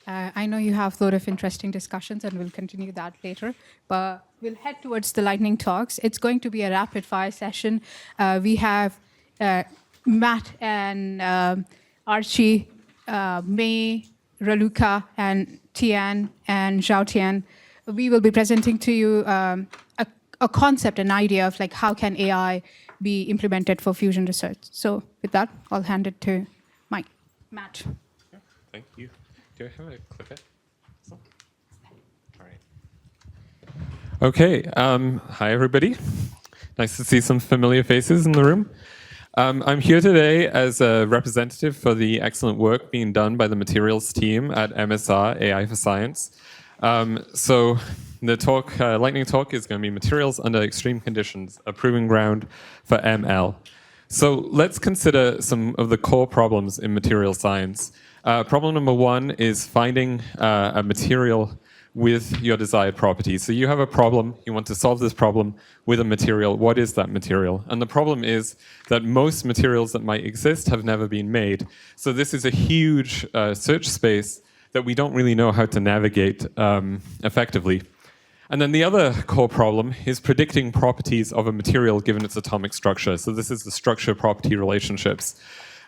I know you have a lot of interesting discussions, and we'll continue that later. But we'll head towards the lightning talks. It's going to be a rapid-fire session. We have Matt and Archie, May, Raluca, and Tian and Xiaotian. We will be presenting to you a concept, an idea of like how can AI be implemented for fusion research. So with that, I'll hand it to Matt. Thank you. Do I have a clicker? All right. Okay. Hi, everybody. Nice to see some familiar faces in the room. I'm here today as a representative for the excellent work being done by the materials team at MSR AI for Science. So the talk, lightning talk, is going to be materials under extreme conditions, a proving ground for ML. So let's consider some of the core problems in material science. Problem number one is finding a material with your desired properties. So you have a problem, you want to solve this problem with a material. What is that material? And the problem is that most materials that might exist have never been made. So this is a huge search space that we don't really know how to navigate effectively. And then the other core problem is predicting properties of a material given its atomic structure. So this is the structure-property relationships.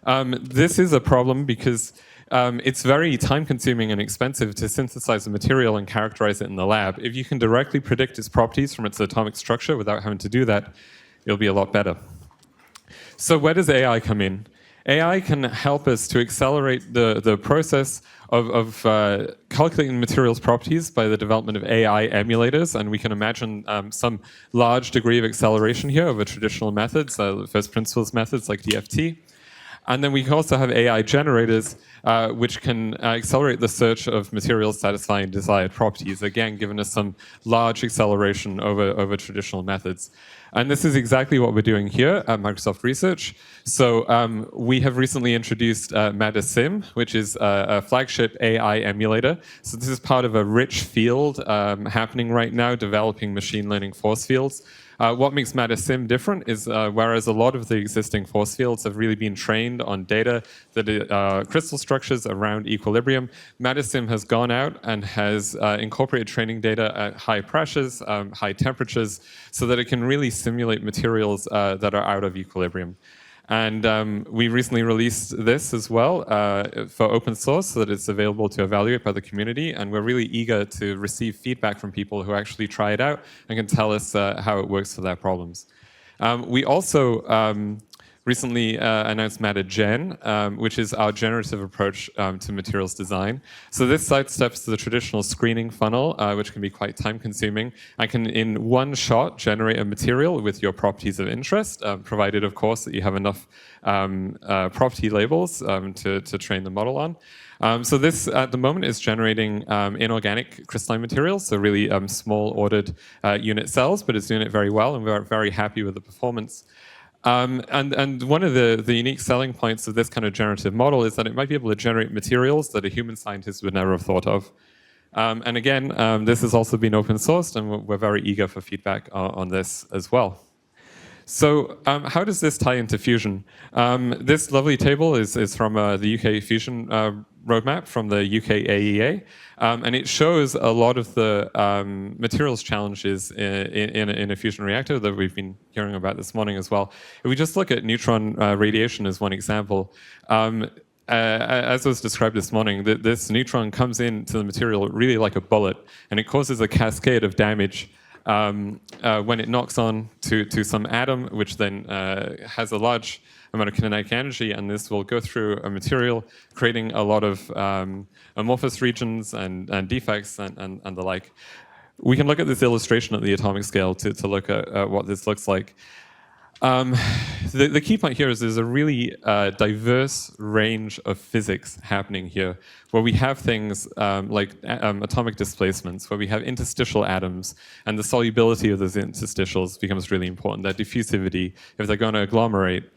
This is a problem because it's very time-consuming and expensive to synthesize a material and characterize it in the lab. If you can directly predict its properties from its atomic structure without having to do that, it'll be a lot better. So where does AI come in? AI can help us to accelerate the process of calculating materials properties by the development of AI emulators, and we can imagine some large degree of acceleration here over traditional methods, first principles methods like DFT. And then we can also have AI generators, which can accelerate the search of materials satisfying desired properties, again, giving us some large acceleration over traditional methods. And this is exactly what we're doing here at Microsoft Research. So we have recently introduced MADASIM, which is a flagship AI emulator. So this is part of a rich field happening right now, developing machine learning force fields. What makes MADASIM different is whereas a lot of the existing force fields have really been trained on data that are crystal structures around equilibrium, MADASIM has gone out and has incorporated training data at high pressures, high temperatures, so that it can really simulate materials that are out of equilibrium. And we recently released this as well for open source so that it's available to evaluate by the community. And we're really eager to receive feedback from people who actually try it out and can tell us how it works for their problems. We also recently announced MADAGen, which is our generative approach to materials design. So this sidesteps the traditional screening funnel, which can be quite time-consuming. I can, in one shot, generate a material with your properties of interest, provided, of course, that you have enough property labels to train the model on. So this, at the moment, is generating inorganic crystalline materials, so really small ordered unit cells, but it's doing it very well, and we're very happy with the performance. And one of the unique selling points of this kind of generative model is that it might be able to generate materials that a human scientist would never have thought of. And again, this has also been open sourced, and we're very eager for feedback on this as well. So how does this tie into fusion? This lovely table is from the UK fusion roadmap from the UK AEA, and it shows a lot of the materials challenges in a fusion reactor that we've been hearing about this morning as well. If we just look at neutron radiation as one example, as was described this morning, this neutron comes into the material really like a bullet, and it causes a cascade of damage when it knocks on to some atom, which then has a large amount of kinetic energy, and this will go through a material, creating a lot of amorphous regions and defects and the like. We can look at this illustration at the atomic scale to look at what this looks like. The key point here is there's a really diverse range of physics happening here, where we have things like atomic displacements, where we have interstitial atoms, and the solubility of those interstitials becomes really important, their diffusivity, if they're going to agglomerate,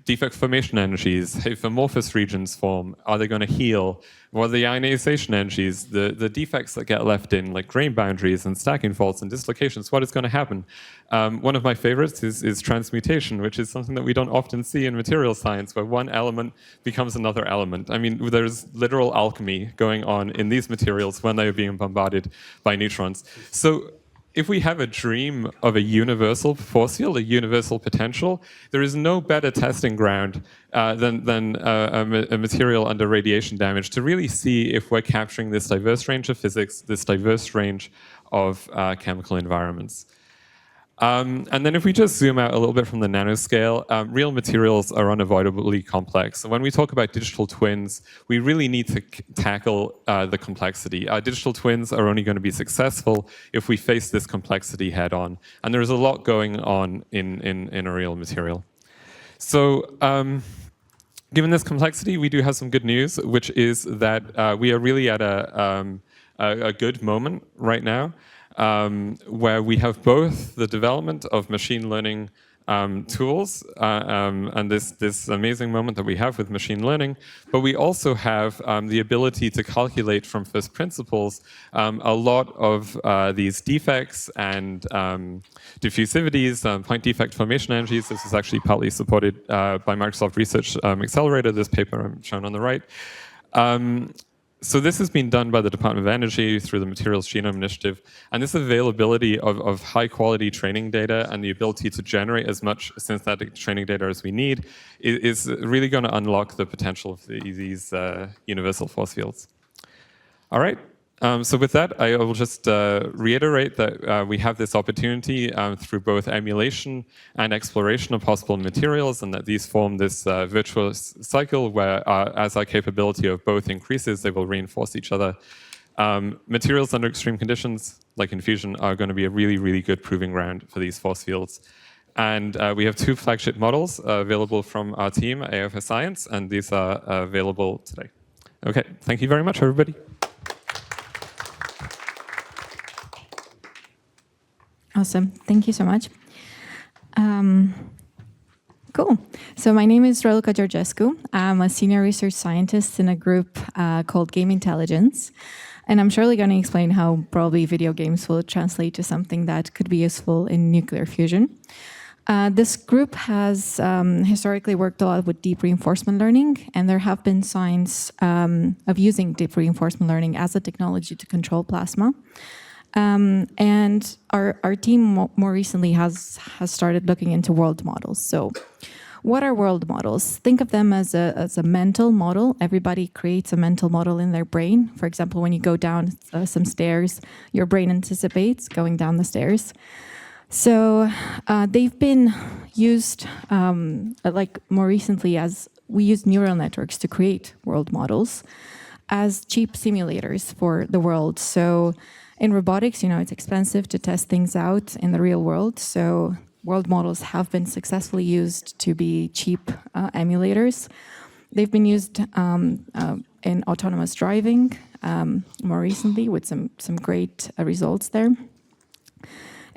defect formation energies, if amorphous regions form, are they going to heal? What are the ionization energies, the defects that get left in, like grain boundaries and stacking faults and dislocations, what is going to happen? One of my favorites is transmutation, which is something that we don't often see in material science, where one element becomes another element. I mean, there's literal alchemy going on in these materials when they are being bombarded by neutrons. So if we have a dream of a universal force field, a universal potential, there is no better testing ground than a material under radiation damage to really see if we're capturing this diverse range of physics, this diverse range of chemical environments. And then if we just zoom out a little bit from the nanoscale, real materials are unavoidably complex. So when we talk about digital twins, we really need to tackle the complexity. Digital twins are only going to be successful if we face this complexity head on. And there is a lot going on in a real material. So given this complexity, we do have some good news, which is that we are really at a good moment right now. Where we have both the development of machine learning tools and this amazing moment that we have with machine learning, but we also have the ability to calculate from first principles a lot of these defects and diffusivities, point defect formation energies. This is actually partly supported by Microsoft Research Accelerator, this paper I'm shown on the right. So this has been done by the Department of Energy through the Materials Genome Initiative, and this availability of high-quality training data and the ability to generate as much synthetic training data as we need is really going to unlock the potential of these universal force fields. All right. So with that, I will just reiterate that we have this opportunity through both emulation and exploration of possible materials, and that these form this virtuous cycle where as our capability of both increases, they will reinforce each other. Materials under extreme conditions, like in fusion, are going to be a really, really good proving ground for these force fields. And we have 2 flagship models available from our team at AFS Science, and these are available today. Okay, thank you very much, everybody. Awesome. Thank you so much. Cool. So my name is Raluca Georgescu. I'm a senior research scientist in a group called Game Intelligence. And I'm surely going to explain how probably video games will translate to something that could be useful in nuclear fusion. This group has historically worked a lot with deep reinforcement learning, and there have been signs of using deep reinforcement learning as a technology to control plasma. And our team more recently has started looking into world models. So what are world models? Think of them as a mental model. Everybody creates a mental model in their brain. For example, when you go down some stairs, your brain anticipates going down the stairs. So they've been used, like more recently, as we use neural networks to create world models as cheap simulators for the world. So in robotics, it's expensive to test things out in the real world. So world models have been successfully used to be cheap emulators. They've been used in autonomous driving more recently with some great results there.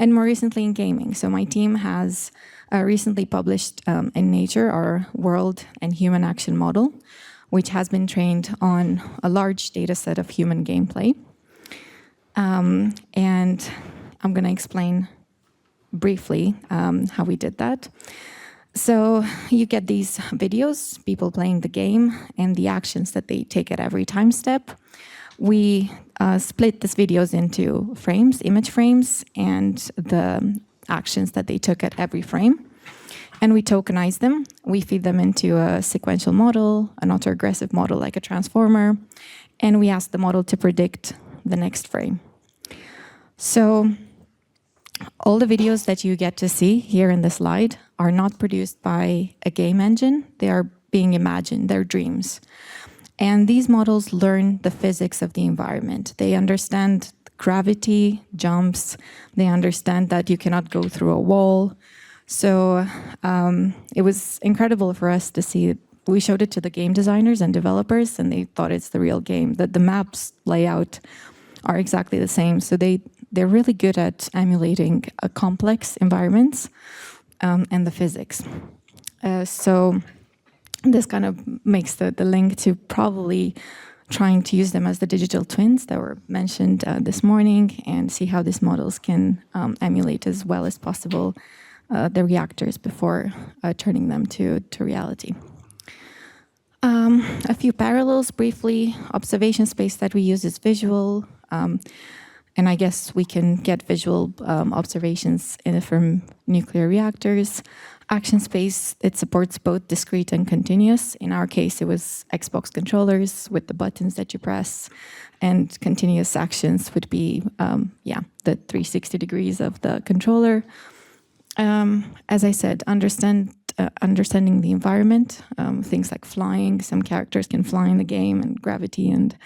And more recently in gaming. So my team has recently published in Nature our world and human action model, which has been trained on a large data set of human gameplay. And I'm going to explain briefly how we did that. So you get these videos, people playing the game, and the actions that they take at every time step. We split these videos into frames, image frames, and the actions that they took at every frame. And we tokenize them. We feed them into a sequential model, an autoregressive model like a transformer, and we ask the model to predict the next frame. So all the videos that you get to see here in the slide are not produced by a game engine. They are being imagined, they're dreams. And these models learn the physics of the environment. They understand gravity, jumps, they understand that you cannot go through a wall. So it was incredible for us to see. We showed it to the game designers and developers, and they thought it's the real game, that the maps layout are exactly the same. So they're really good at emulating complex environments and the physics. So this kind of makes the link to probably trying to use them as the digital twins that were mentioned this morning and see how these models can emulate as well as possible the reactors before turning them to reality. A few parallels briefly. Observation space that we use is visual. And I guess we can get visual observations from nuclear reactors. Action space, it supports both discrete and continuous. In our case, it was Xbox controllers with the buttons that you press. And continuous actions would be, the 360 degrees of the controller. As I said, understanding the environment, things like flying. Some characters can fly in the game, and gravity and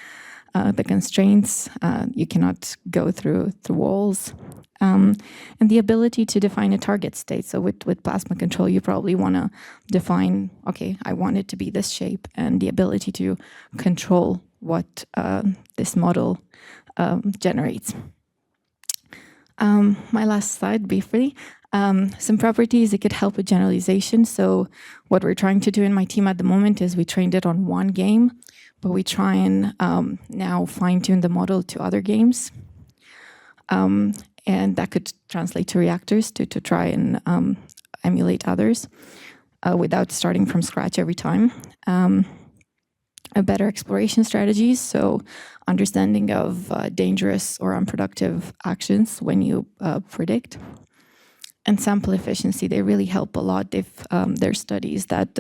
the constraints. You cannot go through walls. And the ability to define a target state. So with plasma control, you probably want to define, okay, I want it to be this shape, and the ability to control what this model generates. My last slide, briefly. Some properties, it could help with generalization. So what we're trying to do in my team at the moment is we trained it on one game, but we try and now fine-tune the model to other games. And that could translate to reactors to try and emulate others without starting from scratch every time. A better exploration strategies, so understanding of dangerous or unproductive actions when you predict. And sample efficiency, they really help a lot if there's studies that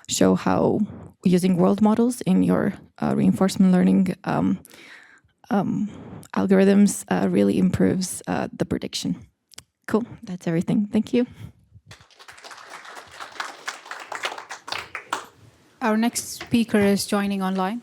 show how using world models in your reinforcement learning algorithms really improves the prediction. Cool, that's everything. Thank you. Our next speaker is joining online.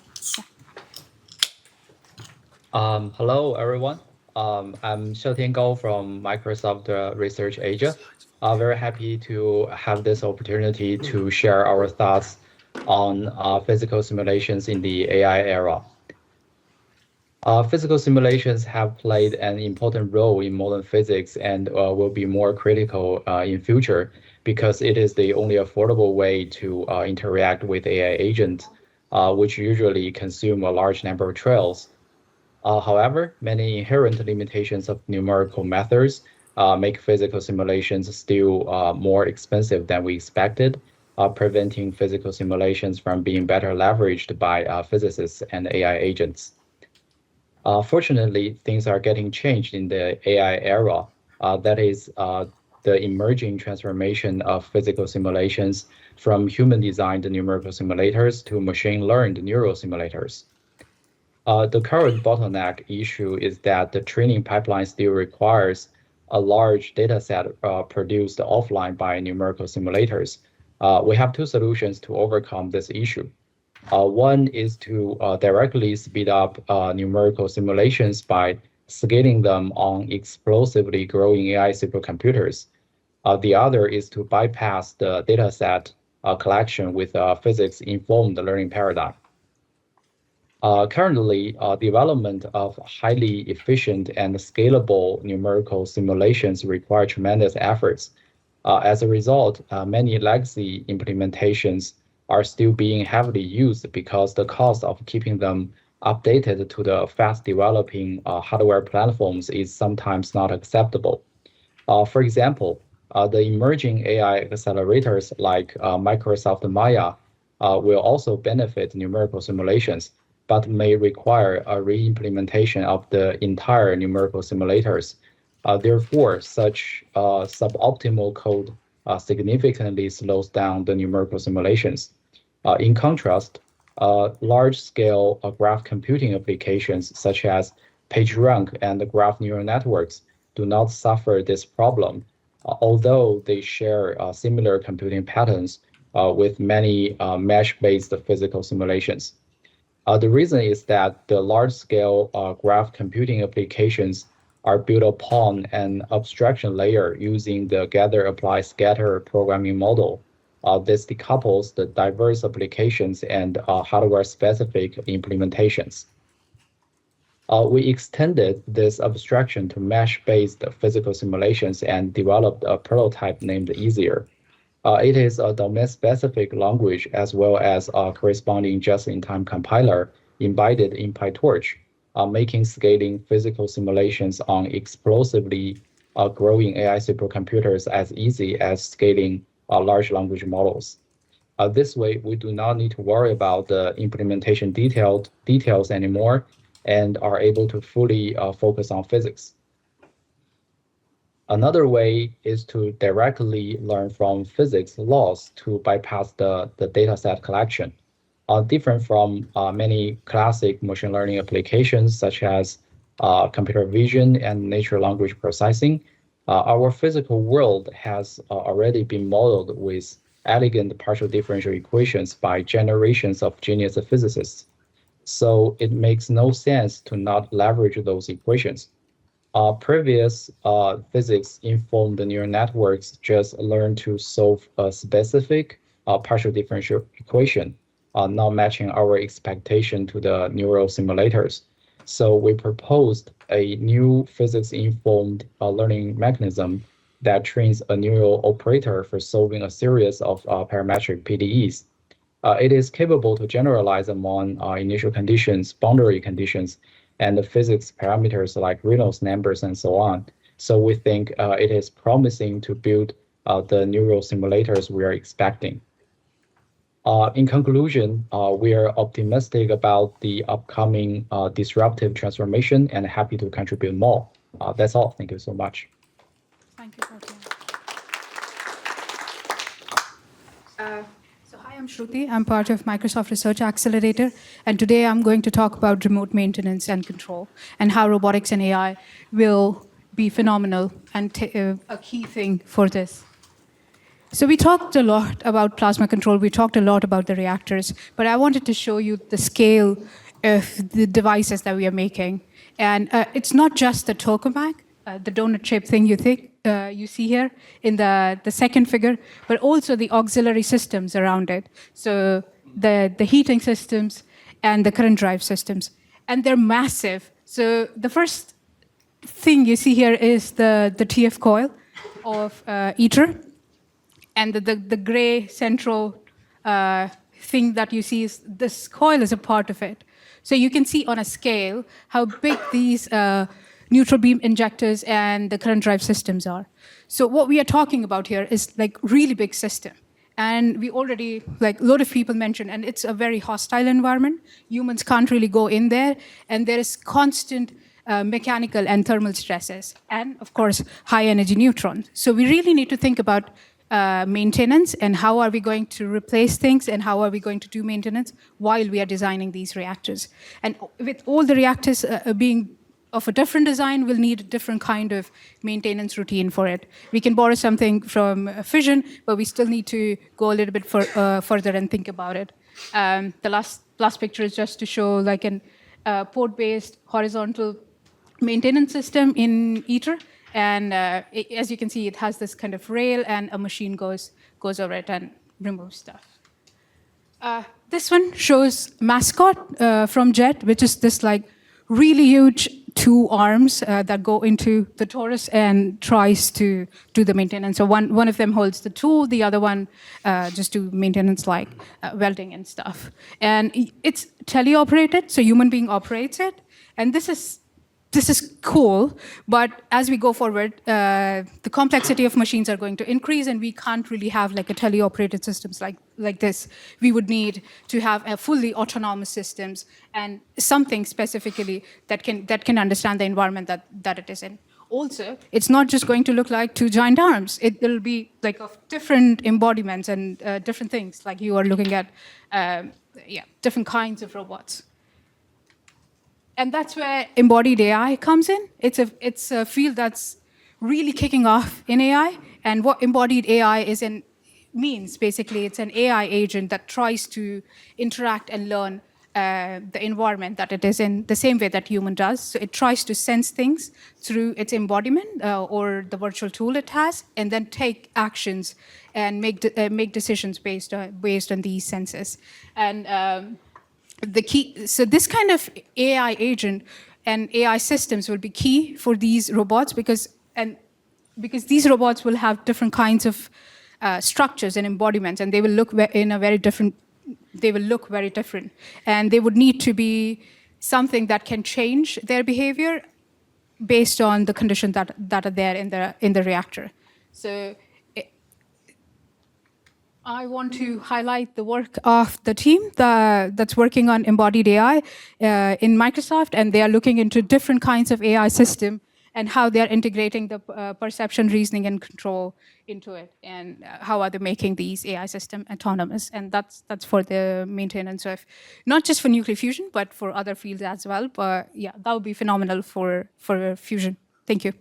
Hello, everyone. I'm Xiaotian from Microsoft Research Asia. Very happy to have this opportunity to share our thoughts on physical simulations in the AI era. Physical simulations have played an important role in modern physics and will be more critical in future because it is the only affordable way to interact with AI agents, which usually consume a large number of trials. However, many inherent limitations of numerical methods make physical simulations still more expensive than we expected, preventing physical simulations from being better leveraged by physicists and AI agents. Fortunately, things are getting changed in the AI era. That is the emerging transformation of physical simulations from human-designed numerical simulators to machine-learned neural simulators. The current bottleneck issue is that the training pipeline still requires a large data set produced offline by numerical simulators. We have two solutions to overcome this issue. One is to directly speed up numerical simulations by scaling them on explosively growing AI supercomputers. The other is to bypass the dataset collection with a physics-informed learning paradigm. Currently, development of highly efficient and scalable numerical simulations require tremendous efforts. As a result, many legacy implementations are still being heavily used because the cost of keeping them updated to the fast-developing hardware platforms is sometimes not acceptable. For example, the emerging AI accelerators like Microsoft Maya will also benefit numerical simulations, but may require a re-implementation of the entire numerical simulators. Therefore, such suboptimal code significantly slows down the numerical simulations. In contrast, large-scale graph computing applications such as PageRank and graph neural networks do not suffer this problem, although they share similar computing patterns with many mesh-based physical simulations. The reason is that the large-scale graph computing applications are built upon an abstraction layer using the gather, apply, scatter programming model. This decouples the diverse applications and hardware-specific implementations. We extended this abstraction to mesh-based physical simulations and developed a prototype named Easier. It is a domain-specific language as well as a corresponding just-in-time compiler embedded in PyTorch, making scaling physical simulations on explosively growing AI supercomputers as easy as scaling large language models. This way, we do not need to worry about the implementation details anymore and are able to fully focus on physics. Another way is to directly learn from physics laws to bypass the dataset collection. Different from many classic machine learning applications such as computer vision and natural language processing, our physical world has already been modeled with elegant partial differential equations by generations of genius physicists. So it makes no sense to not leverage those equations. Previous physics-informed neural networks just learn to solve a specific partial differential equation, not matching our expectation to the neural simulators. So we proposed a new physics-informed learning mechanism that trains a neural operator for solving a series of parametric PDEs. It is capable to generalize among initial conditions, boundary conditions, and the physics parameters like Reynolds numbers and so on. So we think it is promising to build the neural simulators we are expecting. In conclusion, we are optimistic about the upcoming disruptive transformation and happy to contribute more. That's all. Thank you so much. Thank you, Xiaotian. So hi, I'm Shruti. I'm part of Microsoft Research Accelerator, and today I'm going to talk about remote maintenance and control and how robotics and AI will be phenomenal and a key thing for this. So we talked a lot about plasma control. We talked a lot about the reactors, but I wanted to show you the scale of the devices that we are making. And it's not just the tokamak, the donut-shaped thing you see here in the second figure, but also the auxiliary systems around it. So the heating systems and the current drive systems. And they're massive. So the first thing you see here is the TF coil of ITER. And the gray central thing that you see is this coil is a part of it. So you can see on a scale how big these neutral beam injectors and the current drive systems are. So what we are talking about here is like really big system. And we already, like a lot of people mentioned, and it's a very hostile environment. Humans can't really go in there. And there is constant mechanical and thermal stresses. And of course, high energy neutrons. So we really need to think about maintenance and how are we going to replace things and how are we going to do maintenance while we are designing these reactors. And with all the reactors being of a different design, we'll need a different kind of maintenance routine for it. We can borrow something from fission, but we still need to go a little bit further and think about it. The last picture is just to show like an port-based horizontal maintenance system in ITER. And as you can see, it has this kind of rail, and a machine goes over it and removes stuff. This one shows Mascot from JET, which is this like really huge two arms that go into the torus and tries to do the maintenance. So one of them holds the tool, the other one just do maintenance like welding and stuff. And it's teleoperated, so human being operates it. And this is cool, but as we go forward, the complexity of machines are going to increase, and we can't really have like a teleoperated systems like this. We would need to have a fully autonomous systems and something specifically that can understand the environment that it is in. Also, it's not just going to look like two giant arms. It'll be like of different embodiments and different things, like you are looking at different kinds of robots. And that's where embodied AI comes in. It's a field that's really kicking off in AI. And what embodied AI means, basically, it's an AI agent that tries to interact and learn the environment that it is in the same way that human does. So it tries to sense things through its embodiment or the virtual tool it has, and then take actions and make decisions based on these senses. And so this kind of AI agent and AI systems will be key for these robots because these robots will have different kinds of structures and embodiments, and they will look in a very different. They will look very different, and they would need to be something that can change their behavior based on the conditions that are there in the reactor. So I want to highlight the work of the team that's working on embodied AI in Microsoft, and they are looking into different kinds of AI system and how they are integrating the perception, reasoning, and control into it, and how are they making these AI system autonomous. And that's for the maintenance of, not just for nuclear fusion, but for other fields as well. But yeah, that would be phenomenal for fusion. Thank you.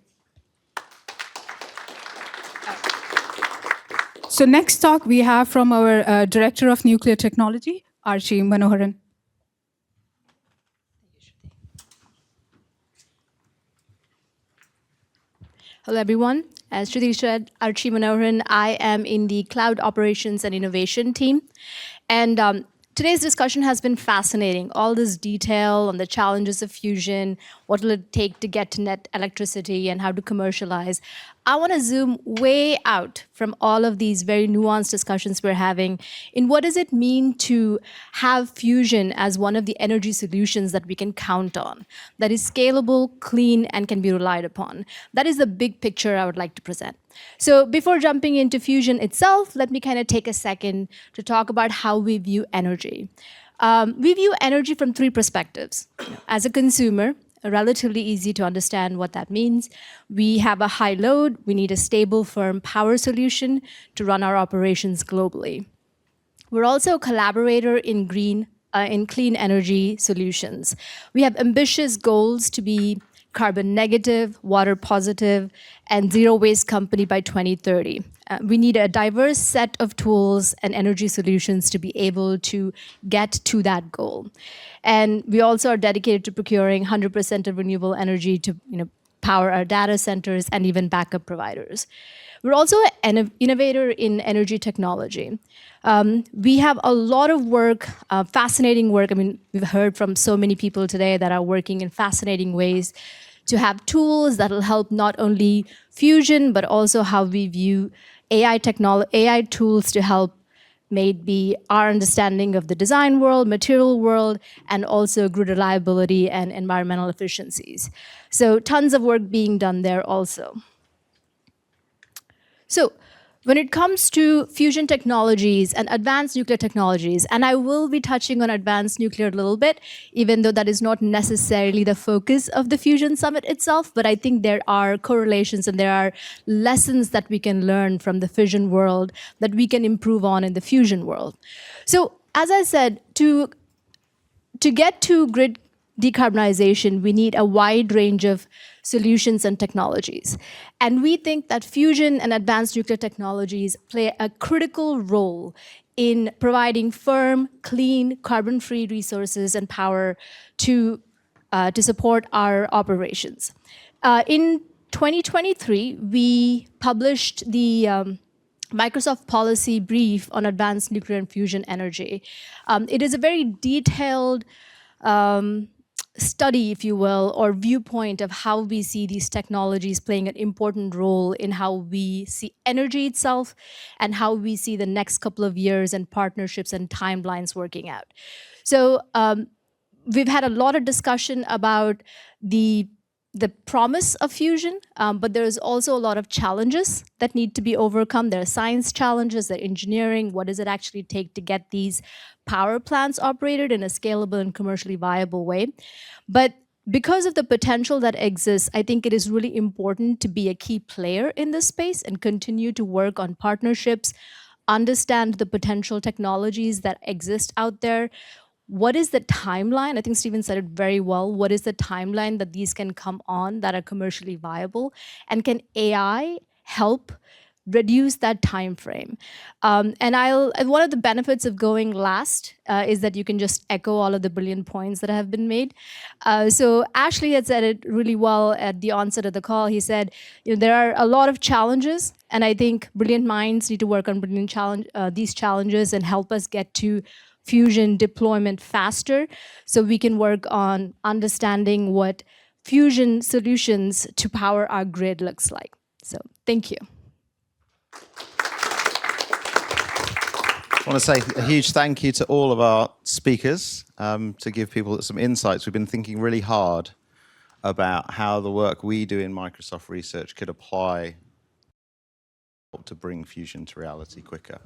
So next talk we have from our Director of Nuclear Technology, Archie Manoharan. Hello, everyone. As Shruti said, Archie Manoharan. I am in the Cloud Operations and Innovation team. And today's discussion has been fascinating. All this detail on the challenges of fusion, what will it take to get to net electricity, and how to commercialize. I want to zoom way out from all of these very nuanced discussions we're having in what does it mean to have fusion as one of the energy solutions that we can count on, that is scalable, clean, and can be relied upon. That is the big picture I would like to present. So before jumping into fusion itself, let me kind of take a second to talk about how we view energy. We view energy from three perspectives. As a consumer, relatively easy to understand what that means. We have a high load. We need a stable, firm power solution to run our operations globally. We're also a collaborator in clean energy solutions. We have ambitious goals to be carbon negative, water positive, and zero waste company by 2030. We need a diverse set of tools and energy solutions to be able to get to that goal. And we also are dedicated to procuring 100% of renewable energy to power our data centers and even backup providers. We're also an innovator in energy technology. We have a lot of work, fascinating work. I mean, we've heard from so many people today that are working in fascinating ways to have tools that will help not only fusion, but also how we view AI tools to help maybe our understanding of the design world, material world, and also grid reliability and environmental efficiencies. So tons of work being done there also. So when it comes to fusion technologies and advanced nuclear technologies, and I will be touching on advanced nuclear a little bit, even though that is not necessarily the focus of the Fusion Summit itself, but I think there are correlations and there are lessons that we can learn from the fission world that we can improve on in the fusion world. So as I said, to get to grid decarbonization, we need a wide range of solutions and technologies. And we think that fusion and advanced nuclear technologies play a critical role in providing firm, clean, carbon-free resources and power to support our operations. In 2023, we published the Microsoft policy brief on advanced nuclear and fusion energy. It is a very detailed study, if you will, or viewpoint of how we see these technologies playing an important role in how we see energy itself and how we see the next couple of years and partnerships and timelines working out. So we've had a lot of discussion about the promise of fusion, but there's also a lot of challenges that need to be overcome. There are science challenges, there are engineering, what does it actually take to get these power plants operated in a scalable and commercially viable way. But because of the potential that exists, I think it is really important to be a key player in this space and continue to work on partnerships, understand the potential technologies that exist out there. What is the timeline? I think Stephen said it very well. What is the timeline that these can come on that are commercially viable? And can AI help reduce that time frame? And one of the benefits of going last is that you can just echo all of the brilliant points that have been made. So Ashley had said it really well at the onset of the call. He said, there are a lot of challenges, and I think brilliant minds need to work on these challenges and help us get to fusion deployment faster, so we can work on understanding what fusion solutions to power our grid looks like. So thank you. I want to say a huge thank you to all of our speakers to give people some insights. We've been thinking really hard about how the work we do in Microsoft Research could apply to bring fusion to reality quicker.